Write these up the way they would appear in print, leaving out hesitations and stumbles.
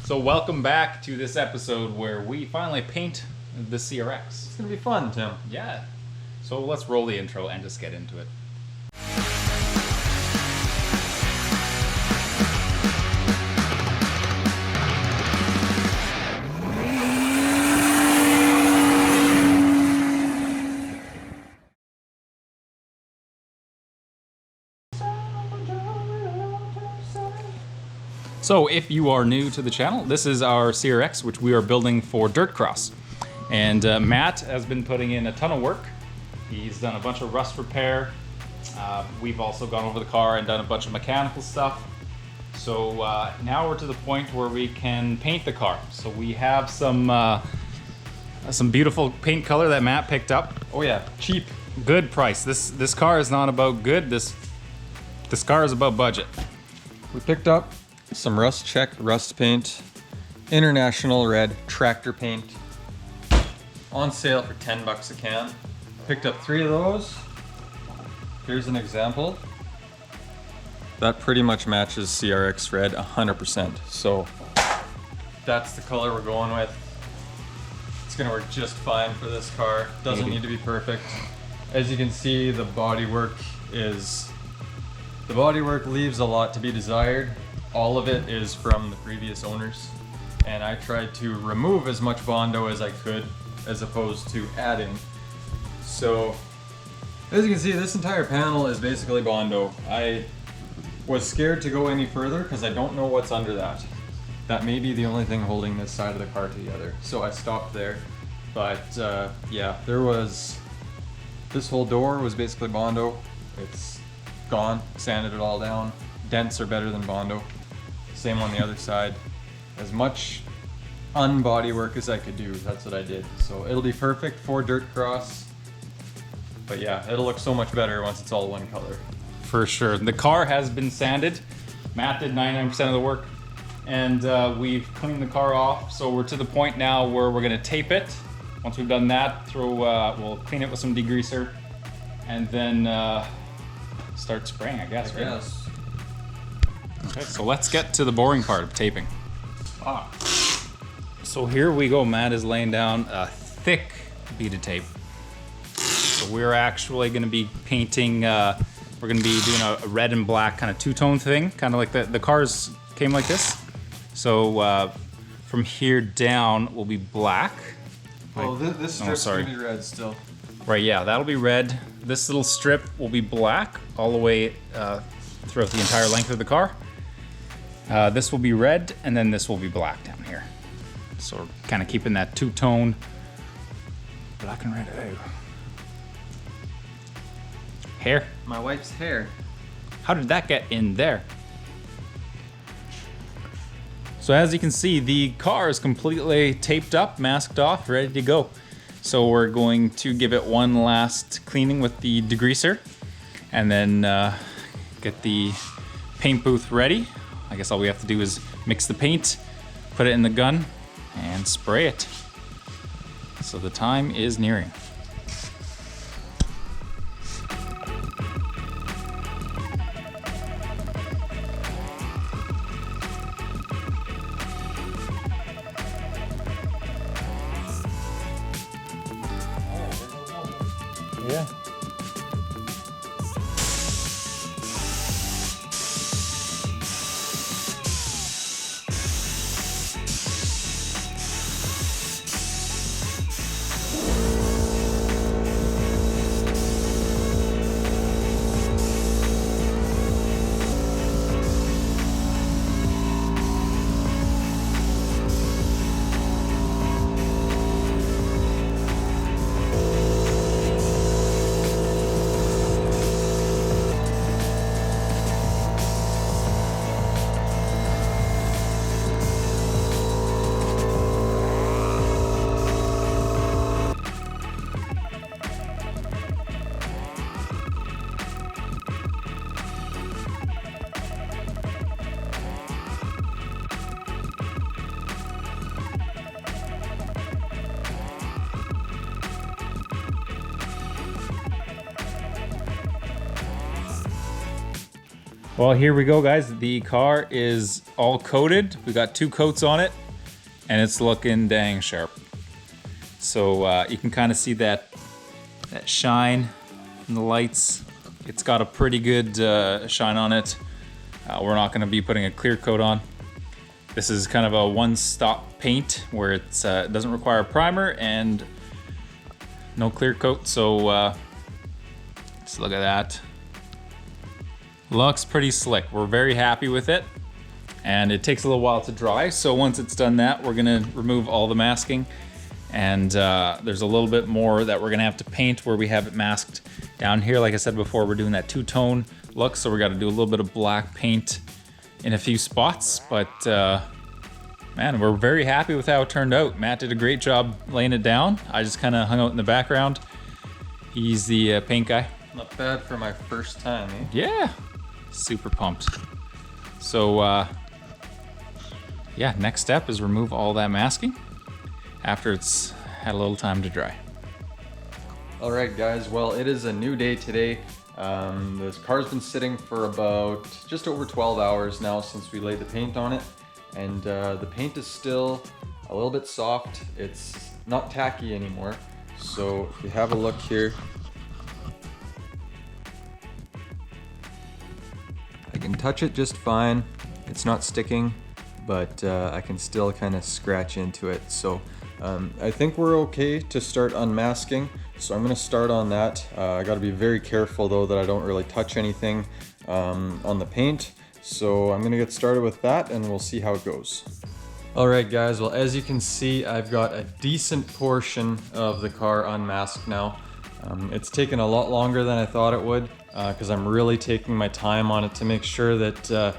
So welcome back to this episode where we finally paint the CRX. It's gonna be fun, Tim. Yeah. So let's roll the intro and just get into it. So if you are new to the channel, this is our CRX, which we are building for Dirt Cross. And Matt has been putting in a ton of work. He's done a bunch of rust repair. We've also gone over the car and done a bunch of mechanical stuff. So now we're to the point where we can paint the car. So we have some beautiful paint color that Matt picked up. Oh yeah, cheap. Good price. This car is not about good. This car is about budget. We picked up some rust check rust paint, international red tractor paint, on sale for 10 bucks a can. Picked up 3 of those. Here's an example. That pretty much matches CRX red 100%. So that's the color we're going with. It's gonna work just fine for this car. Doesn't need to be perfect. As you can see, the bodywork leaves a lot to be desired. All of it is from the previous owners, and I tried to remove as much Bondo as I could as opposed to adding. So as you can see, this entire panel is basically Bondo. I was scared to go any further because I don't know what's under that. That may be the only thing holding this side of the car together, so I stopped there. But yeah, this whole door was basically Bondo. It's gone, sanded it all down. Dents are better than Bondo. Same on the other side. As much unbody work as I could do, that's what I did. So it'll be perfect for Dirt Cross. But yeah, it'll look so much better once it's all one color. For sure. The car has been sanded. Matt did 99% of the work, and we've cleaned the car off. So we're to the point now where we're gonna tape it. Once we've done that, we'll clean it with some degreaser, and then start spraying, I guess, right? Yes. Okay, so let's get to the boring part of taping. So here we go. Matt is laying down a thick beaded tape. So we're actually going to be painting, we're going to be doing a red and black kind of two-tone thing, kind of like the cars came like this. So from here down will be black. Oh, this strip's gonna be red still. Right, yeah, that'll be red. This little strip will be black all the way throughout the entire length of the car. This will be red, and then this will be black down here. So we're kind of keeping that two-tone black and red. Oh. Hair. My wife's hair. How did that get in there? So as you can see, the car is completely taped up, masked off, ready to go. So we're going to give it one last cleaning with the degreaser, and then get the paint booth ready. I guess all we have to do is mix the paint, put it in the gun, and spray it. So the time is nearing. Yeah. Well, here we go, guys. The car is all coated. We got 2 coats on it, and it's looking dang sharp. So you can kind of see that shine in the lights. It's got a pretty good shine on it. We're not going to be putting a clear coat on. This is kind of a one-stop paint where it doesn't require a primer and no clear coat. So just look at that. Looks pretty slick. We're very happy with it, and it takes a little while to dry. So once it's done that, we're gonna remove all the masking, and there's a little bit more that we're gonna have to paint where we have it masked down here. Like I said before, we're doing that 2-tone look, so we got to do a little bit of black paint in a few spots. But man, we're very happy with how it turned out. Matt did a great job laying it down. I just kind of hung out in the background. He's the paint guy. Not bad for my first time, eh? Yeah. Super pumped. So yeah, next step is remove all that masking after it's had a little time to dry. All right, guys, well, it is a new day today. This car's been sitting for about just over 12 hours now since we laid the paint on it, and the paint is still a little bit soft. It's not tacky anymore. So if you have a look here, I can touch it just fine. It's not sticking, but I can still kind of scratch into it. So I think we're okay to start unmasking. So I'm gonna start on that. I gotta be very careful though that I don't really touch anything on the paint. So I'm gonna get started with that and we'll see how it goes. All right, guys, well, as you can see, I've got a decent portion of the car unmasked now. It's taken a lot longer than I thought it would, because I'm really taking my time on it to make sure that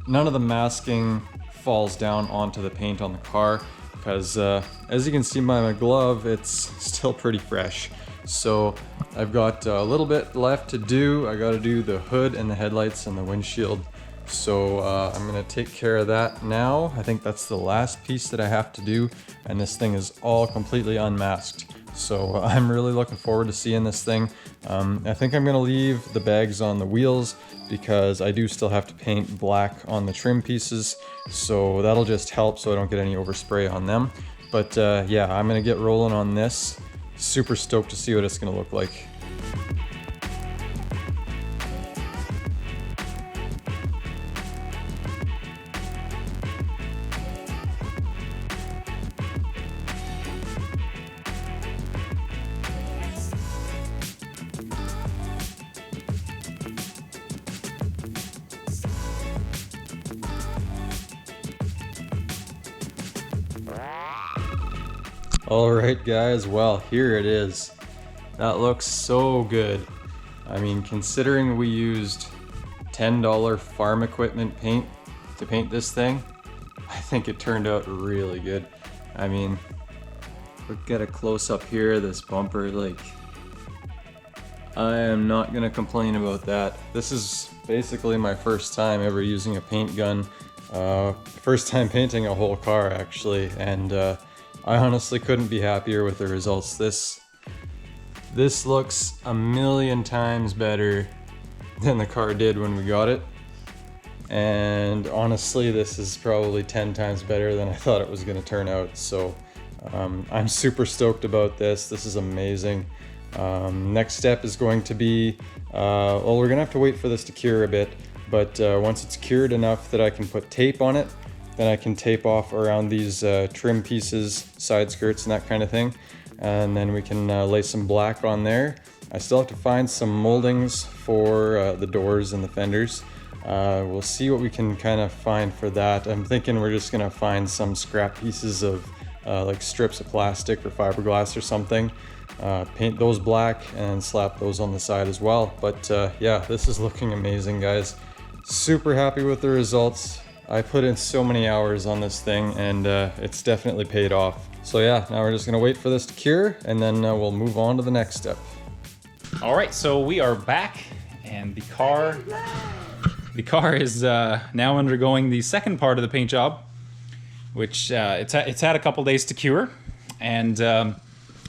none of the masking falls down onto the paint on the car, because as you can see by my glove, it's still pretty fresh. So I've got a little bit left to do. I got to do the hood and the headlights and the windshield. So I'm gonna take care of that now. I think that's the last piece that I have to do, and this thing is all completely unmasked. So I'm really looking forward to seeing this thing. I think I'm gonna leave the bags on the wheels because I do still have to paint black on the trim pieces. So that'll just help so I don't get any overspray on them. But yeah, I'm gonna get rolling on this. Super stoked to see what it's gonna look like. Alright guys, well, here it is. That looks so good. I mean, considering we used $10 farm equipment paint to paint this thing, I think it turned out really good. I mean, look at a close up here, this bumper, like, I am not gonna complain about that. This is basically my first time ever using a paint gun. First time painting a whole car actually, and I honestly couldn't be happier with the results. This looks a million times better than the car did when we got it. And honestly, this is probably 10 times better than I thought it was gonna turn out. So I'm super stoked about this. This is amazing. Next step is going to be, well, we're gonna have to wait for this to cure a bit, but once it's cured enough that I can put tape on it, then I can tape off around these trim pieces, side skirts and that kind of thing. And then we can lay some black on there. I still have to find some moldings for the doors and the fenders. We'll see what we can kind of find for that. I'm thinking we're just gonna find some scrap pieces of like strips of plastic or fiberglass or something. Paint those black and slap those on the side as well. But yeah, this is looking amazing, guys. Super happy with the results. I put in so many hours on this thing, and it's definitely paid off. So yeah, now we're just gonna wait for this to cure, and then we'll move on to the next step. All right, so we are back, and the car is now undergoing the second part of the paint job, which it's had a couple days to cure, and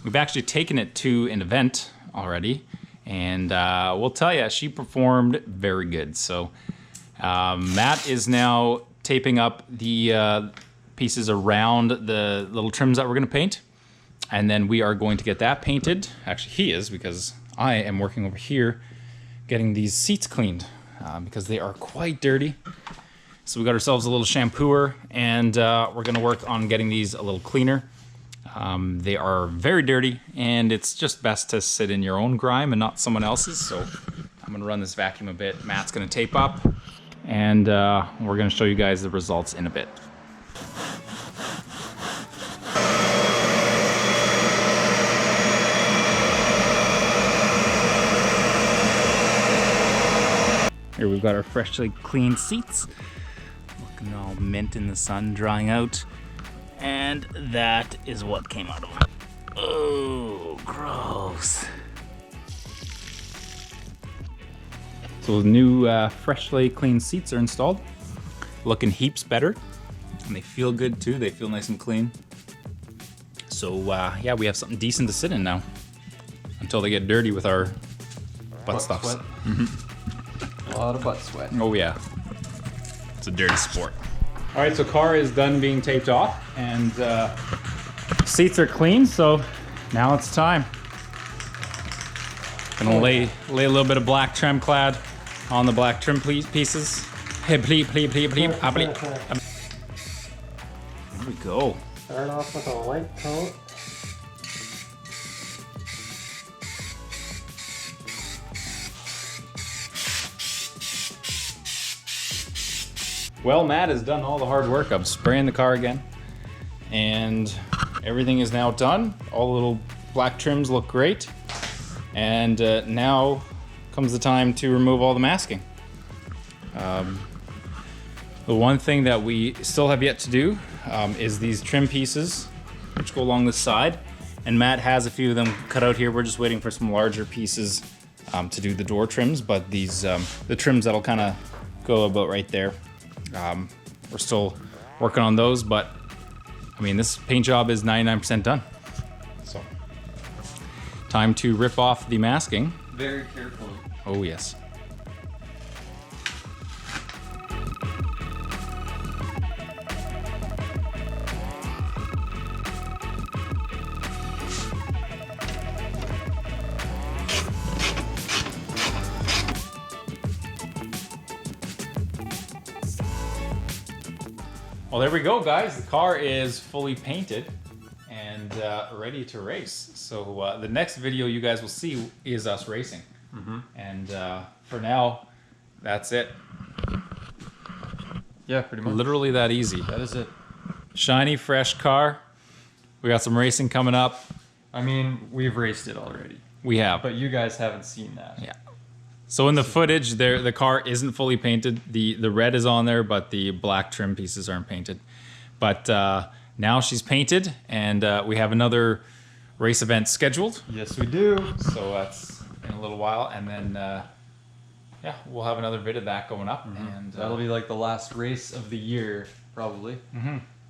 we've actually taken it to an event already, and we'll tell you, she performed very good. So Matt is now taping up the pieces around the little trims that we're going to paint. And then we are going to get that painted. Actually, he is, because I am working over here getting these seats cleaned because they are quite dirty. So we got ourselves a little shampooer, and we're going to work on getting these a little cleaner. They are very dirty, and it's just best to sit in your own grime and not someone else's. So I'm going to run this vacuum a bit. Matt's going to tape up, and we're going to show you guys the results in a bit. Here we've got our freshly cleaned seats, looking all mint in the sun, drying out. And that is what came out of them. Oh, gross. So the new freshly cleaned seats are installed. Looking heaps better. And they feel good too. They feel nice and clean. So yeah, we have something decent to sit in now. Until they get dirty with our butt stuffs. A lot of butt sweat. Oh yeah. It's a dirty sport. All right, so car is done being taped off, and seats are clean, so now it's time. Gonna lay a little bit of black trim clad on the black trim pieces. Hey, bleep, bleep, bleep, bleep, ah, bleep. Here we go. Start off with a light coat. Well, Matt has done all the hard work of spraying the car again, and everything is now done. All the little black trims look great, and now comes the time to remove all the masking. The one thing that we still have yet to do is these trim pieces, which go along the side, and Matt has a few of them cut out here. We're just waiting for some larger pieces to do the door trims, but these the trims that'll kind of go about right there. We're still working on those, but I mean, this paint job is 99% done. So, time to rip off the masking. Very carefully. Oh yes. Well, there we go, guys. The car is fully painted and ready to race. So the next video you guys will see is us racing. And for now, that's it. Yeah, pretty much. Literally that easy. That is it. Shiny, fresh car. We got some racing coming up. I mean, we've raced it already, We have. but you guys haven't seen that. Yeah. So in the footage, the car isn't fully painted. The red is on there, but the black trim pieces aren't painted. But now she's painted, and we have another race event scheduled. Yes, we do. So that's in a little while, and then yeah, we'll have another vid of that going up, and That'll be like the last race of the year, probably.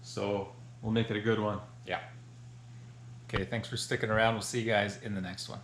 So we'll make it a good one. yeah. Okay, thanks for sticking around. We'll see you guys in the next one.